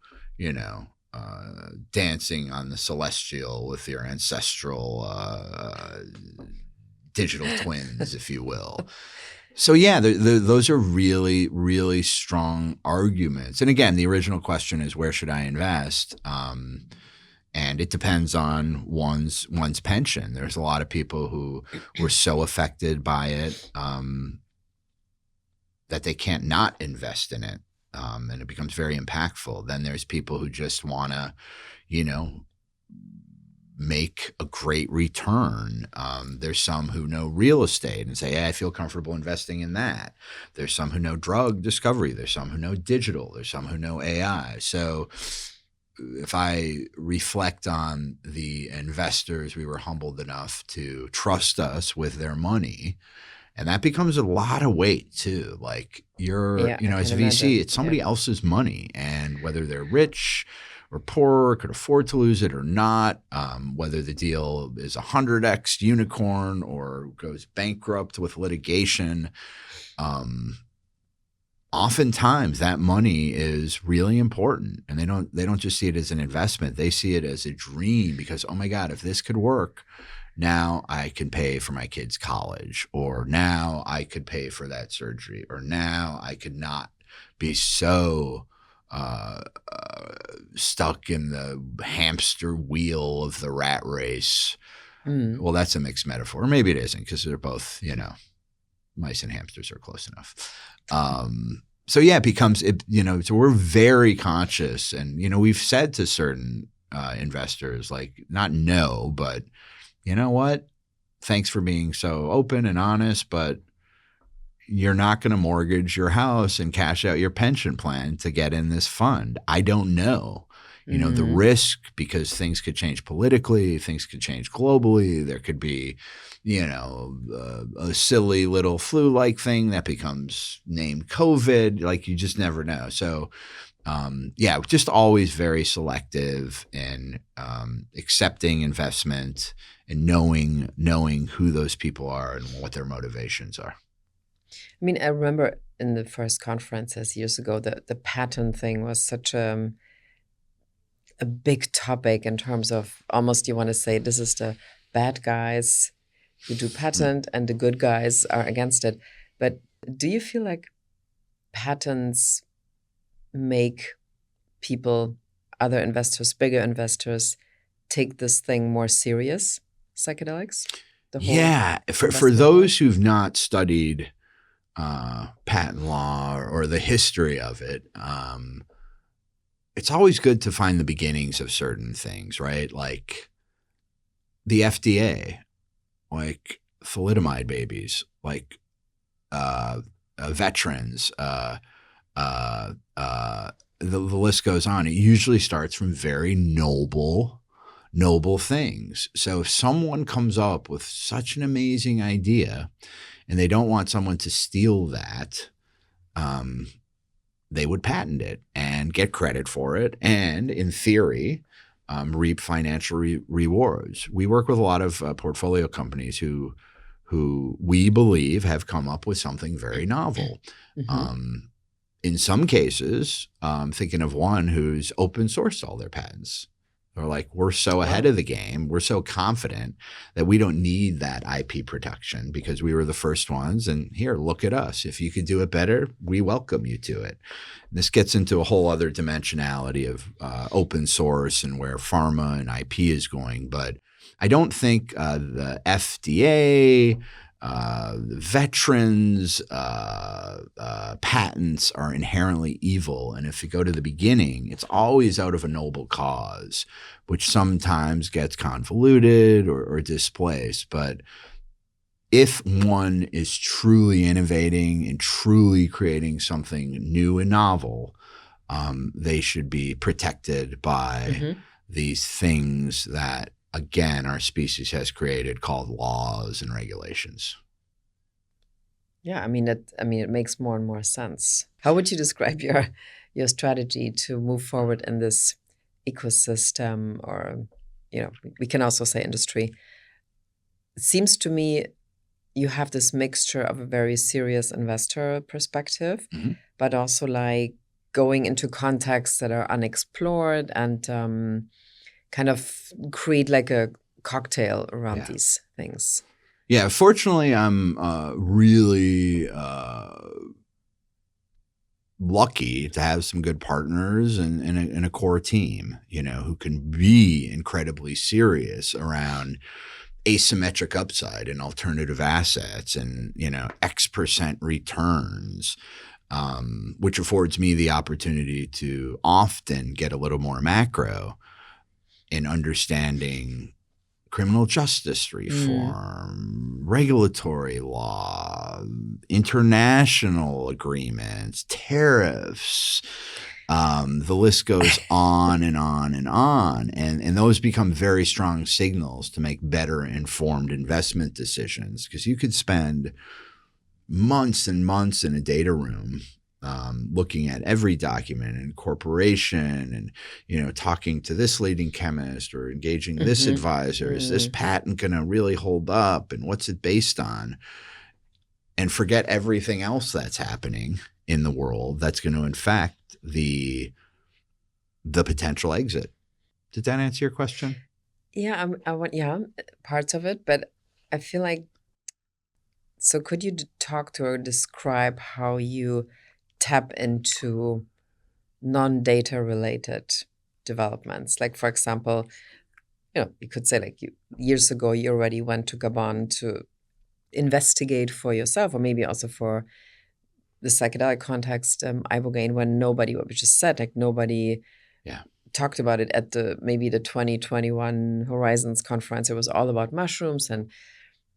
dancing on the celestial with your ancestral digital twins, if you will. So yeah, those are really, really strong arguments. And again, the original question is, where should I invest? And it depends on one's pension. There's a lot of people who were so affected by it that they can't not invest in it. And it becomes very impactful. Then there's people who just want to, make a great return. There's some who know real estate and say, hey, I feel comfortable investing in that. There's some who know drug discovery. There's some who know digital. There's some who know AI. So if I reflect on the investors we were humbled enough to trust us with their money, and that becomes a lot of weight too. Like as a VC, it's somebody else's money, and whether they're rich or poor, could afford to lose it or not, whether the deal is a 100x unicorn or goes bankrupt with litigation, oftentimes that money is really important, and they don't just see it as an investment. They see it as a dream because, oh my God, if this could work, now I can pay for my kid's college, or now I could pay for that surgery, or now I could not be so stuck in the hamster wheel of the rat race. Well, that's a mixed metaphor. Or maybe it isn't, because they're both, mice and hamsters are close enough. So yeah, it becomes, so we're very conscious, and, we've said to certain investors, like, not no, but you know what? Thanks for being so open and honest, but you're not going to mortgage your house and cash out your pension plan to get in this fund. I don't know. The risk, because things could change politically, things could change globally. There could be, a silly little flu-like thing that becomes named COVID. Like, you just never know. So, just always very selective in accepting investment and knowing who those people are and what their motivations are. I mean, I remember in the first conferences years ago that the patent thing was such a big topic in terms of, almost you want to say this is the bad guys who do patent and the good guys are against it. But do you feel like patents make people, other investors, bigger investors, take this thing more serious, psychedelics? For those who've not studied patent law or the history of it, it's always good to find the beginnings of certain things, right? Like the FDA, like thalidomide babies, like veterans, the list goes on. It usually starts from very noble noble things. So if someone comes up with such an amazing idea and they don't want someone to steal that, they would patent it and get credit for it, and in theory, reap financial rewards. We work with a lot of portfolio companies who we believe have come up with something very novel. In some cases, thinking of one who's open sourced all their patents. They're like, we're so ahead of the game, we're so confident that we don't need that IP protection because we were the first ones. And here, look at us. If you could do it better, we welcome you to it. And this gets into a whole other dimensionality of open source and where pharma and IP is going. But I don't think the FDA, the veterans, patents are inherently evil. And if you go to the beginning, it's always out of a noble cause, which sometimes gets convoluted or displaced. But if one is truly innovating and truly creating something new and novel, they should be protected by these things that, again, our species has created, called laws and regulations. Yeah, I mean, it makes more and more sense. How would you describe your strategy to move forward in this ecosystem, or, we can also say industry? It seems to me you have this mixture of a very serious investor perspective, but also like going into contexts that are unexplored and kind of create like a cocktail around these things. Yeah, fortunately, I'm really lucky to have some good partners and a core team, who can be incredibly serious around asymmetric upside and alternative assets and, X% returns, which affords me the opportunity to often get a little more macro in understanding criminal justice reform, regulatory law, international agreements, tariffs. The list goes on and on and on. And those become very strong signals to make better informed investment decisions, because you could spend months and months in a data room looking at every document and corporation and, talking to this leading chemist or engaging this advisor. Is this patent going to really hold up, and what's it based on? And forget everything else that's happening in the world that's going to affect the potential exit. Did that answer your question? Yeah, I want parts of it, but I feel like, so could you talk to or describe how you tap into non-data related developments? Like, for example, you could say like years ago, you already went to Gabon to investigate for yourself, or maybe also for the psychedelic context, Iboga, when nobody, what we just said, like nobody talked about it at maybe the 2021 Horizons conference. It was all about mushrooms and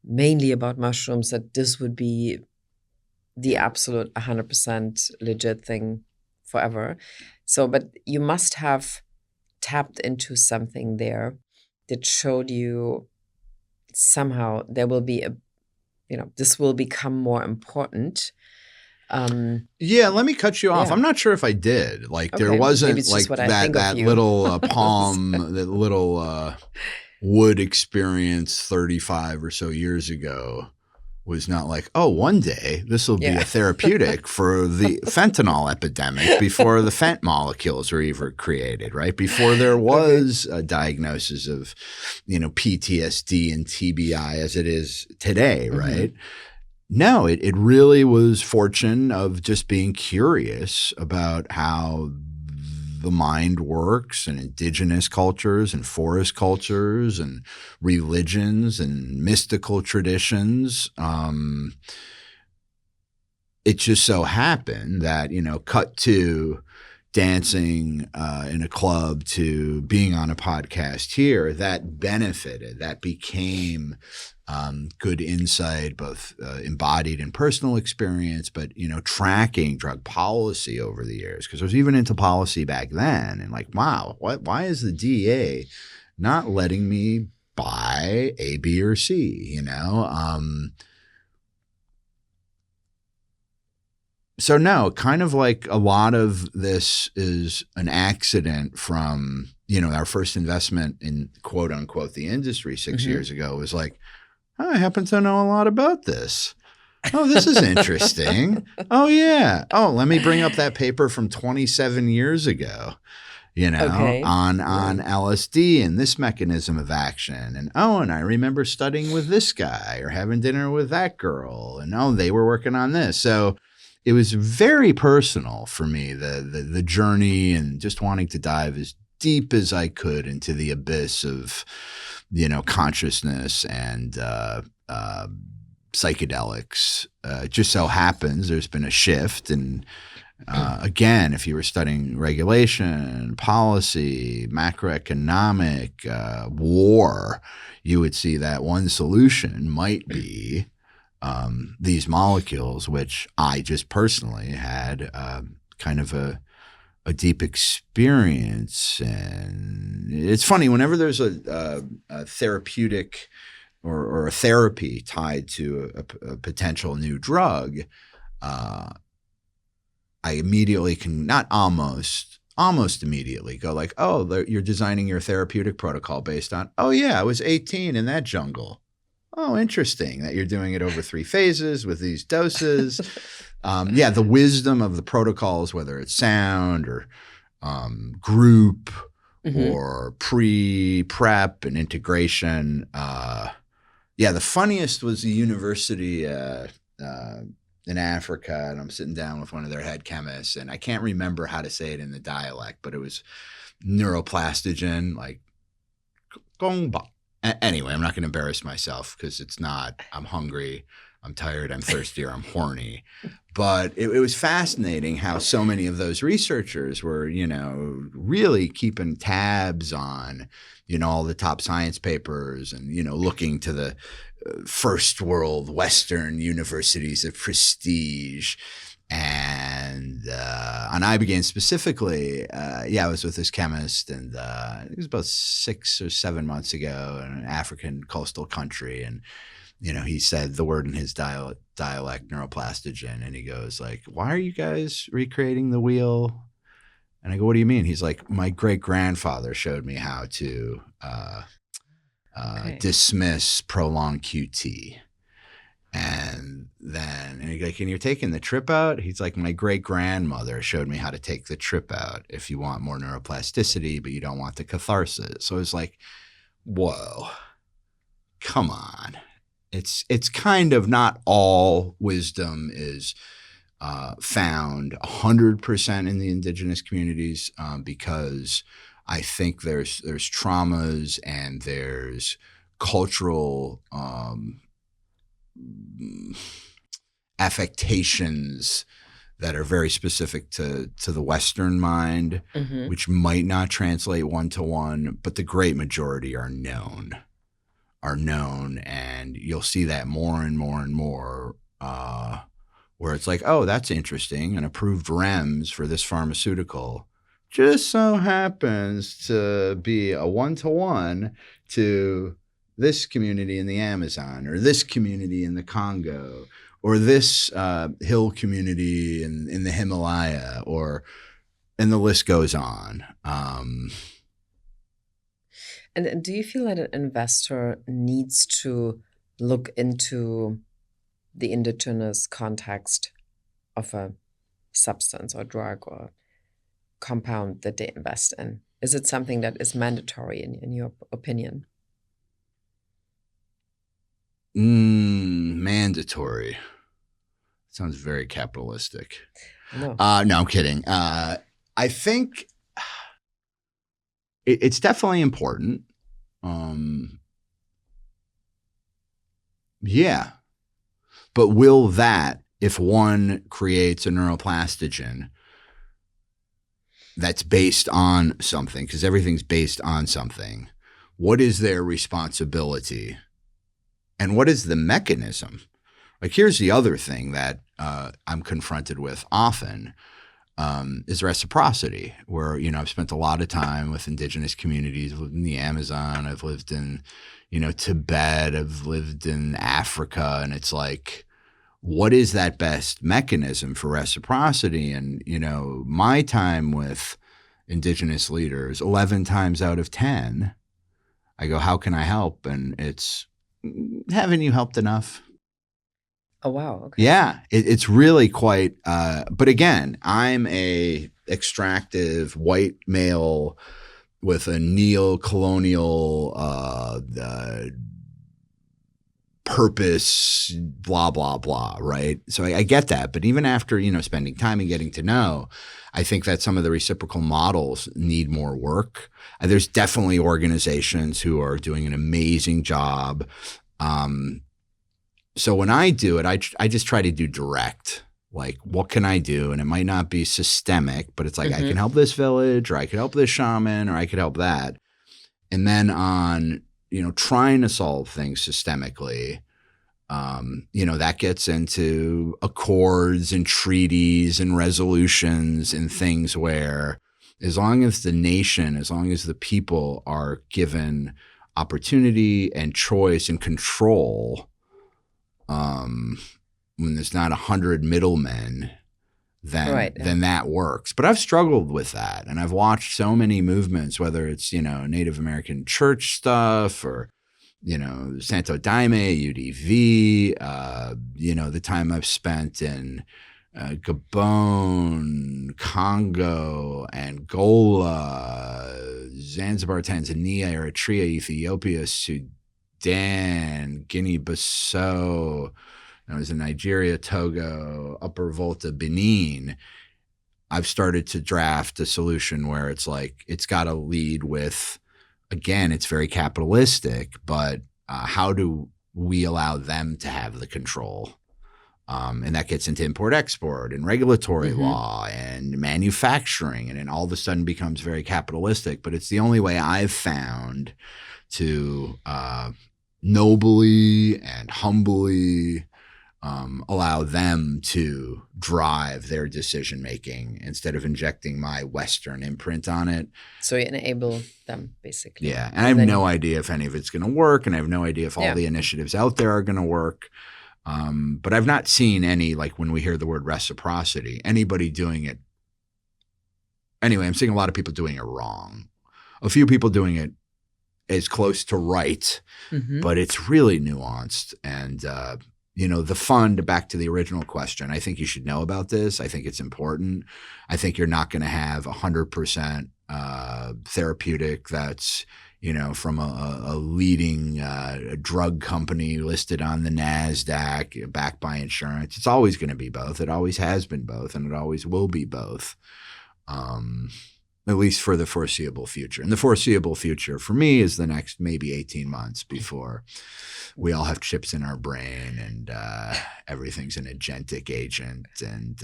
mainly about mushrooms, that this would be the absolute 100% legit thing forever. So, but you must have tapped into something there that showed you somehow there will be this will become more important. Let me cut you off. I'm not sure if I did. Like, there wasn't like that little palm, that little wood experience 35 or so years ago was not like, oh, one day this will be a therapeutic for the fentanyl epidemic before the fent molecules were even created, right? Before there was a diagnosis of, PTSD and TBI as it is today, right? No, it really was fortune of just being curious about how the mind works, and indigenous cultures and forest cultures and religions and mystical traditions. It just so happened that, cut to dancing in a club to being on a podcast here, that benefited, that became good insight, both embodied in personal experience, but, tracking drug policy over the years. Because I was even into policy back then, and like, wow, why is the DEA not letting me buy A, B, or C, So no, kind of like a lot of this is an accident from, our first investment in quote unquote the industry 6 years ago was like, oh, I happen to know a lot about this. Oh, this is interesting. Oh, yeah. Oh, let me bring up that paper from 27 years ago, Okay. on LSD and this mechanism of action. And I remember studying with this guy or having dinner with that girl. And they were working on this. So it was very personal for me, the journey, and just wanting to dive as deep as I could into the abyss of, consciousness and psychedelics. It just so happens there's been a shift. And again, if you were studying regulation, policy, macroeconomic, war, you would see that one solution might be these molecules, which I just personally had kind of a deep experience. And it's funny, whenever there's a therapeutic or a therapy tied to a potential new drug, I immediately can, not almost immediately go like, oh, you're designing your therapeutic protocol based on, oh yeah, I was 18 in that jungle. Oh, interesting that you're doing it over 3 phases with these doses. The wisdom of the protocols, whether it's sound or group or pre-prep and integration. The funniest was the university in Africa, and I'm sitting down with one of their head chemists, and I can't remember how to say it in the dialect, but it was neuroplastogen, like gongba. Anyway, I'm not going to embarrass myself because it's not, I'm hungry, I'm tired, I'm thirsty, or I'm horny. But it was fascinating how so many of those researchers were, really keeping tabs on, all the top science papers and, looking to the first world Western universities of prestige. And on Iboga specifically, I was with this chemist, and it was about 6 or 7 months ago in an African coastal country. And, he said the word in his dialect, neuroplastogen, and he goes like, why are you guys recreating the wheel? And I go, what do you mean? He's like, my great-grandfather showed me how to dismiss prolonged QT. And he's like, and you're taking the trip out? He's like, my great-grandmother showed me how to take the trip out if you want more neuroplasticity, but you don't want the catharsis. So it's like, whoa, come on. It's kind of not all wisdom is found 100% in the indigenous communities, because I think there's traumas and there's cultural affectations that are very specific to the Western mind, which might not translate one-to-one, but the great majority are known, and you'll see that more and more and more, where it's like, oh, that's interesting, an approved REMS for this pharmaceutical just so happens to be a one-to-one to this community in the Amazon, or this community in the Congo, or this hill community in the Himalaya, and the list goes on. And do you feel that an investor needs to look into the indigenous context of a substance or drug or compound that they invest in? Is it something that is mandatory in your opinion? Mandatory. Sounds very capitalistic. No, I'm kidding. I think it's definitely important. Yeah. But will that, if one creates a neuroplastogen that's based on something, because everything's based on something, what is their responsibility? And what is the mechanism? Like, here's the other thing that I'm confronted with often. is reciprocity, where, you know, I've spent a lot of time with indigenous communities. I've lived in the Amazon. I've lived in, you know, Tibet. I've lived in Africa. And it's like, what is that best mechanism for reciprocity? And, you know, my time with indigenous leaders, 11 times out of 10, I go, how can I help? And it's, haven't you helped enough? Oh, wow. Okay. Yeah, it's really quite. But again, I'm a extractive white male with a neo-colonial purpose, blah blah blah. Right. So I get that. But even after, you know, spending time and getting to know, I think that some of the reciprocal models need more work. There's definitely organizations who are doing an amazing job. So when I do it, I just try to do direct, like, what can I do? And it might not be systemic, but it's like, I can help this village, or I could help this shaman, or I could help that. And then on, you know, trying to solve things systemically, you know, that gets into accords and treaties and resolutions and things where, as long as the nation, as long as the people are given opportunity and choice and control, when there's not 100 middlemen, then that works. But I've struggled with that, and I've watched so many movements, whether it's, you know, Native American church stuff, or, you know, Santo Daime, UDV, you know, the time I've spent in Gabon, Congo, Angola, Zanzibar, Tanzania, Eritrea, Ethiopia, Sudan, Guinea-Bissau. I was in Nigeria, Togo, Upper Volta, Benin. I've started to draft a solution where it's like, it's got to lead with, again, it's very capitalistic, but how do we allow them to have the control? And that gets into import-export and regulatory law and manufacturing, and then all of a sudden becomes very capitalistic. But it's the only way I've found to nobly and humbly allow them to drive their decision making instead of injecting my Western imprint on it. So you enable them, basically. Yeah. And I have no idea if any of it's going to work, and I have no idea if all the initiatives out there are going to work. But I've not seen any, like, when we hear the word reciprocity, anybody doing it. Anyway, I'm seeing a lot of people doing it wrong. A few people doing it as close to right, but it's really nuanced. And, you know, the fund, back to the original question, I think you should know about this. I think it's important. I think you're not going to have 100% therapeutic that's, you know, from a leading drug company listed on the NASDAQ, backed by insurance. It's always going to be both. It always has been both, and it always will be both, at least for the foreseeable future. And the foreseeable future for me is the next maybe 18 months before we all have chips in our brain and everything's an agentic agent, and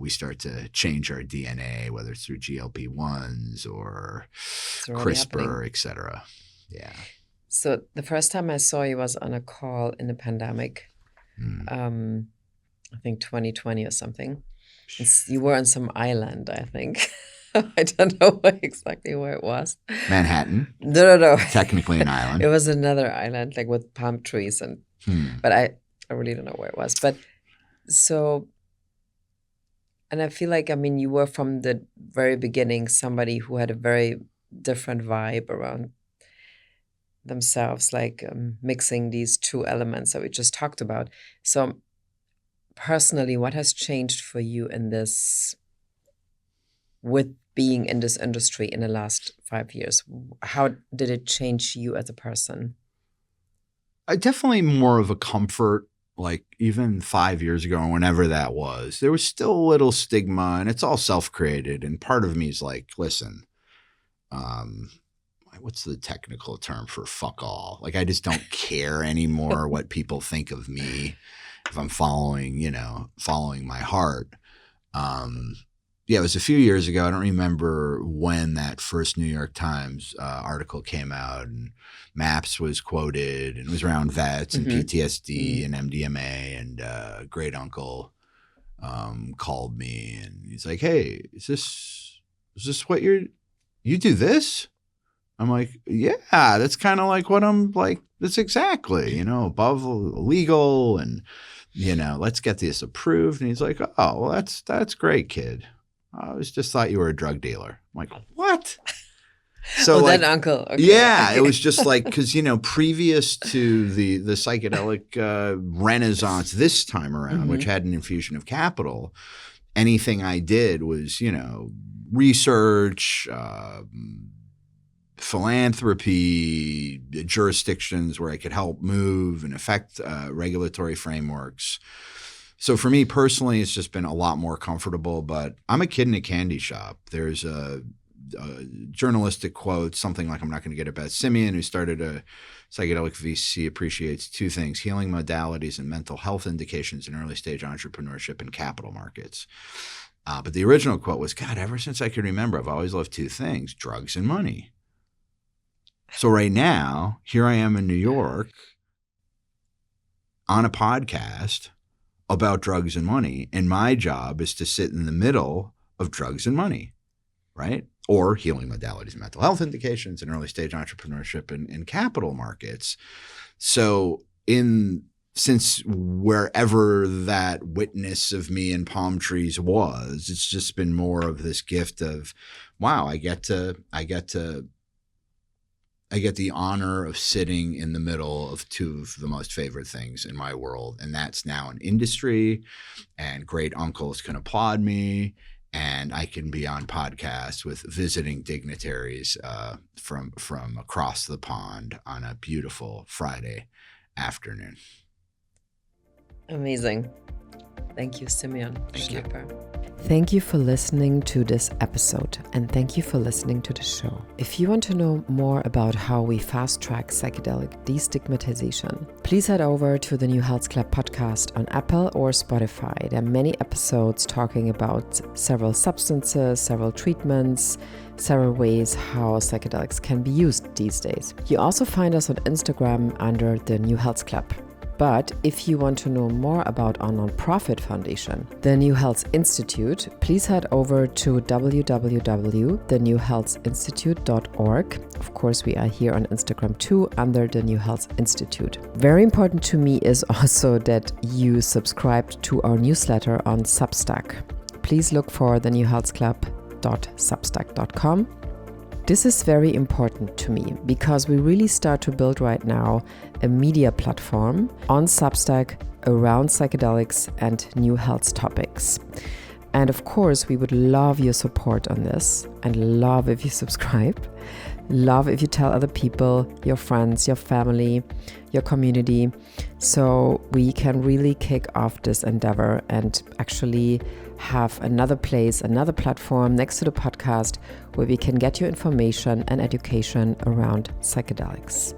we start to change our DNA, whether it's through GLP-1s or CRISPR, et cetera. Yeah. So the first time I saw you was on a call in the pandemic, I think 2020 or something. You were on some island, I think. I don't know exactly where it was. Manhattan. No. Technically an island. It was another island, like with palm trees, and but I really don't know where it was. But so, and I feel like, I mean, you were from the very beginning somebody who had a very different vibe around themselves, like mixing these two elements that we just talked about. So personally, what has changed for you in this, with being in this industry in the last 5 years? How did it change you as a person? Definitely more of a comfort. Like even 5 years ago, or whenever that was, there was still a little stigma, and it's all self-created. And part of me is like, listen, what's the technical term for fuck all? Like, I just don't care anymore what people think of me if I'm following my heart. Yeah, it was a few years ago. I don't remember when that first New York Times article came out, and MAPS was quoted, and it was around vets and PTSD and MDMA, and great uncle called me and he's like, "Hey, is this what you do this?" I'm like, "Yeah, that's kind of like what I'm like. That's exactly, above legal and, let's get this approved." And he's like, "Oh, well, that's great, kid. I always just thought you were a drug dealer." I'm like, "What?" So that uncle. Okay. Yeah, it was just like, because, previous to the psychedelic renaissance this time around, which had an infusion of capital, anything I did was, research, philanthropy, jurisdictions where I could help move and affect regulatory frameworks. So for me personally, it's just been a lot more comfortable, but I'm a kid in a candy shop. There's a journalistic quote, something like, I'm not going to get it bad. Simeon, who started a psychedelic VC, appreciates two things: healing modalities and mental health indications in early stage entrepreneurship and capital markets. But the original quote was, God, ever since I can remember, I've always loved two things: drugs and money. So right now, here I am in New York on a podcast about drugs and money. And my job is to sit in the middle of drugs and money, right? Or healing modalities and mental health indications in early stage entrepreneurship and capital markets. So since wherever that witness of me in palm trees was, it's just been more of this gift of, wow, I get the honor of sitting in the middle of two of the most favorite things in my world. And that's now an industry, and great uncles can applaud me, and I can be on podcasts with visiting dignitaries from across the pond on a beautiful Friday afternoon. Amazing. Thank you, Simeon. Thank you. Thank you for listening to this episode, and thank you for listening to the show. If you want to know more about how we fast-track psychedelic destigmatization, please head over to the New Health Club podcast on Apple or Spotify. There are many episodes talking about several substances, several treatments, several ways how psychedelics can be used these days. You also find us on Instagram under the New Health Club. But if you want to know more about our nonprofit foundation, the New Health Institute, please head over to www.thenewhealthinstitute.org. Of course, we are here on Instagram too, under the New Health Institute. Very important to me is also that you subscribe to our newsletter on Substack. Please look for thenewhealthclub.substack.com. This is very important to me because we really start to build right now a media platform on Substack around psychedelics and new health topics. And of course, we would love your support on this, and love if you subscribe, love if you tell other people, your friends, your family, your community, so we can really kick off this endeavor and actually have another place, another platform next to the podcast where we can get you information and education around psychedelics.